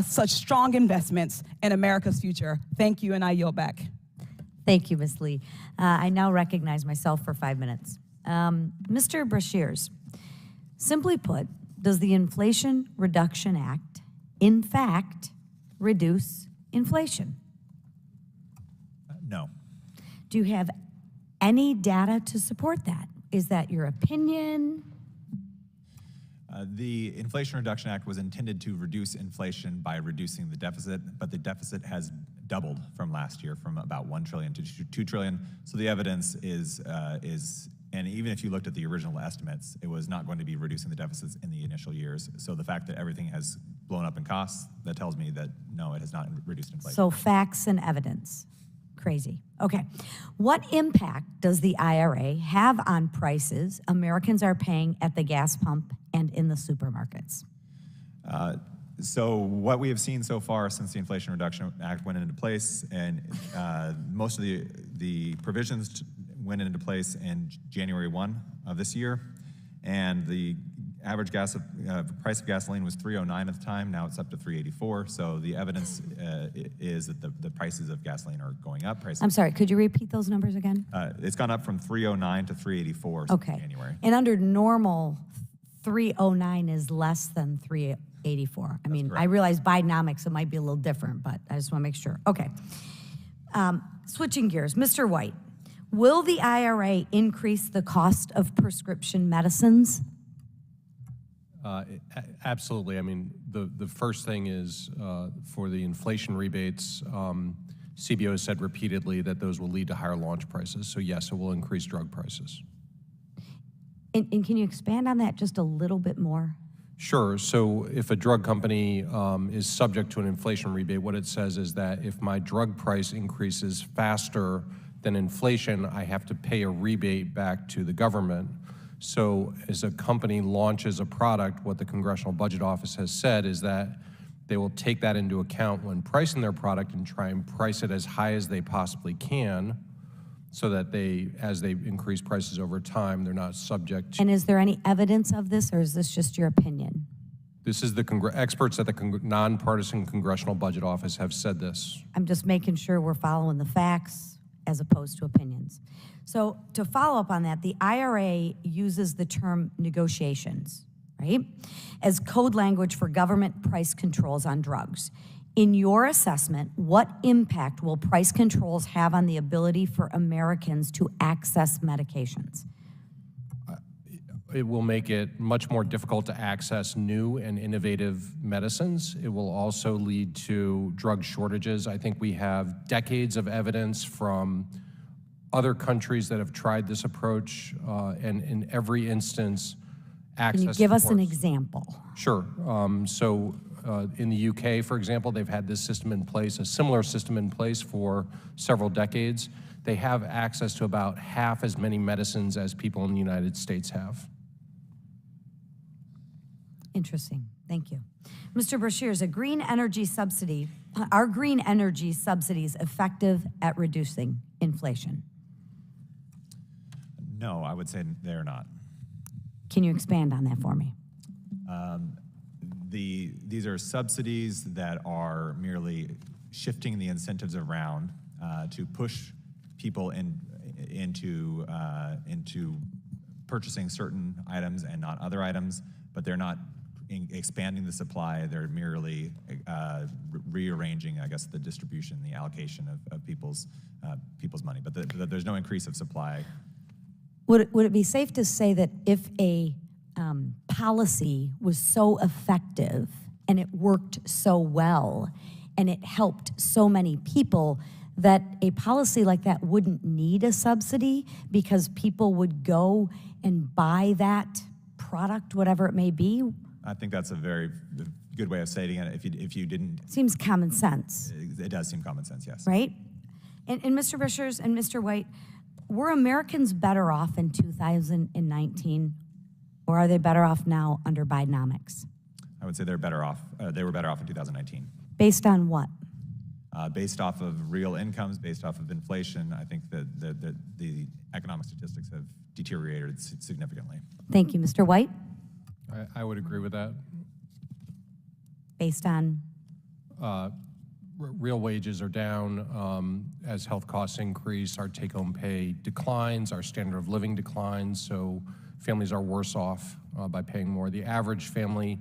such strong investments in America's future. Thank you, and I yield back. Thank you, Ms. Lee. I now recognize myself for 5 minutes. Mr. Brashers, simply put, does the Inflation Reduction Act, in fact, reduce inflation? No. Do you have any data to support that? Is that your opinion? The Inflation Reduction Act was intended to reduce inflation by reducing the deficit, but the deficit has doubled from last year, from about $1 trillion to $2 trillion. So the evidence is, and even if you looked at the original estimates, it was not going to be reducing the deficits in the initial years. So the fact that everything has blown up in costs, that tells me that no, it has not reduced inflation. So facts and evidence. Crazy. Okay. What impact does the IRA have on prices Americans are paying at the gas pump and in the supermarkets? So what we have seen so far since the Inflation Reduction Act went into place, and most of the provisions went into place in January 1 of this year, and the average price of gasoline was $3.09 at the time. Now it's up to $3.84. So the evidence is that the prices of gasoline are going up. I'm sorry, could you repeat those numbers again? It's gone up from $3.09 to $3.84 Okay. since January. And under normal, 309 is less than 384. I mean, I realize Bidenomics, it might be a little different, but I just want to make sure. Okay. Switching gears, Mr. White, will the IRA increase the cost of prescription medicines? Absolutely. I mean, the first thing is for the inflation rebates, CBO has said repeatedly that those will lead to higher launch prices. So yes, it will increase drug prices. And can you expand on that just a little bit more? Sure. So if a drug company is subject to an inflation rebate, what it says is that if my drug price increases faster than inflation, I have to pay a rebate back to the government. So as a company launches a product, what the Congressional Budget Office has said is that they will take that into account when pricing their product and try and price it as high as they possibly can so that as they increase prices over time, they're not subject to. And is there any evidence of this, or is this just your opinion? This is the experts at the nonpartisan Congressional Budget Office have said this. I'm just making sure we're following the facts as opposed to opinions. So to follow up on that, the IRA uses the term negotiations, right, as code language for government price controls on drugs. In your assessment, what impact will price controls have on the ability for Americans to access medications? It will make it much more difficult to access new and innovative medicines. It will also lead to drug shortages. I think we have decades of evidence from other countries that have tried this approach, and in every instance, access. Can you give us an example? Sure. In the UK, for example, they've had this system in place, a similar system in place for several decades. They have access to about half as many medicines as people in the United States have. Interesting. Thank you. Mr. Brashers, are green energy subsidies effective at reducing inflation? No, I would say they're not. Can you expand on that for me? These are subsidies that are merely shifting the incentives around to push people into purchasing certain items and not other items, but they're not expanding the supply. They're merely rearranging, I guess, the distribution, the allocation of people's money. But there's no increase of supply. Would it be safe to say that if a policy was so effective and it worked so well and it helped so many people, that a policy like that wouldn't need a subsidy because people would go and buy that product, whatever it may be? I think that's a very good way of stating it. If you didn't, Seems common sense, it does seem common sense, yes. right? And Mr. Brashers and Mr. White, were Americans better off in 2019, or are they better off now under Bidenomics? I would say they're better off. They were better off in 2019. Based on what? Based off of real incomes, based off of inflation, I think that the economic statistics have deteriorated significantly. Thank you, Mr. White. I would agree with that. Based on? Real wages are down as health costs increase, our take-home pay declines, our standard of living declines, so families are worse off by paying more. The average family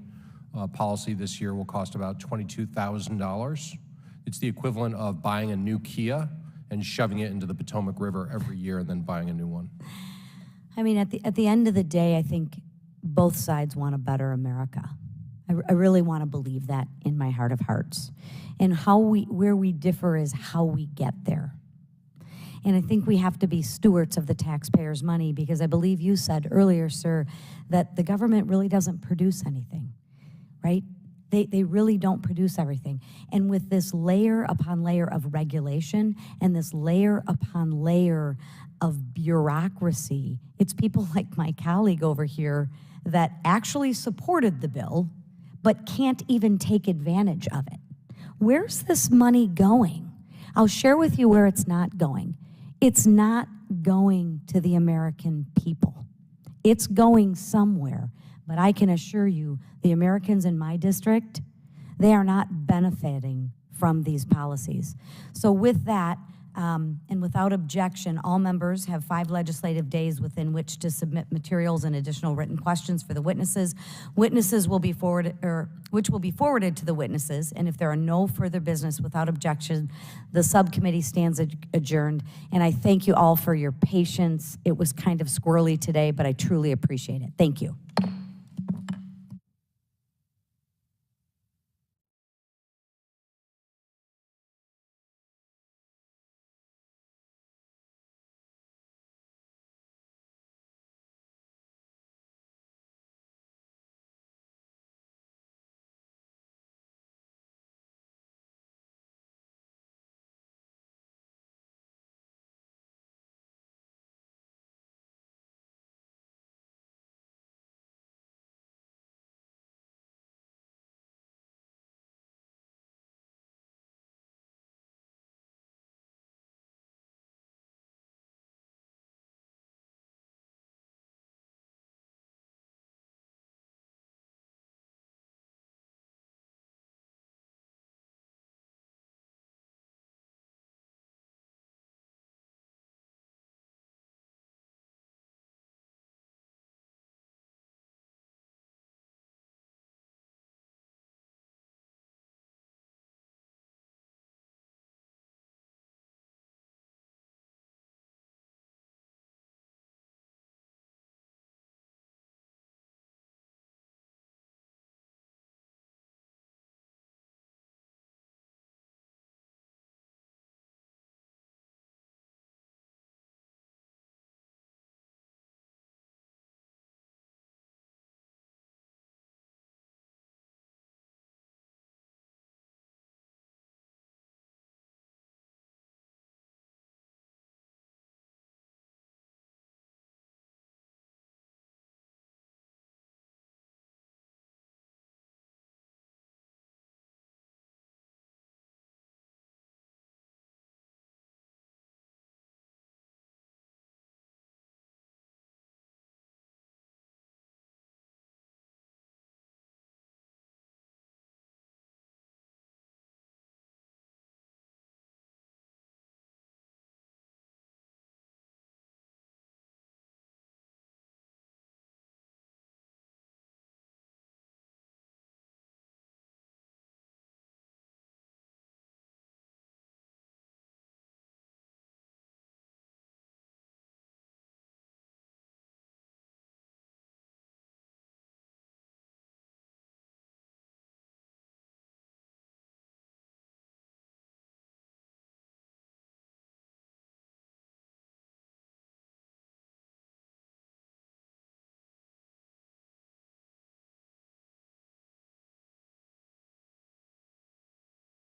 policy this year will cost about $22,000. It's the equivalent of buying a new Kia and shoving it into the Potomac River every year and then buying a new one. I mean, at the end of the day, I think both sides want a better America. I really want to believe that in my heart of hearts. And where we differ is how we get there. And I think we have to be stewards of the taxpayers' money, because I believe you said earlier, sir, that the government really doesn't produce anything, right? They really don't produce everything. And with this layer upon layer of regulation and this layer upon layer of bureaucracy, it's people like my colleague over here that actually supported the bill but can't even take advantage of it. Where's this money going? I'll share with you where it's not going. It's not going to the American people. It's going somewhere, But I can assure you, the Americans in my district, they are not benefiting from these policies. So with that, and without objection, all members have 5 legislative days within which to submit materials and additional written questions for the witnesses. Witnesses will be forwarded, which will be forwarded to the witnesses, and if there are no further business without objection, the subcommittee stands adjourned. And I thank you all for your patience. It was kind of squirrely today, but I truly appreciate it. Thank you.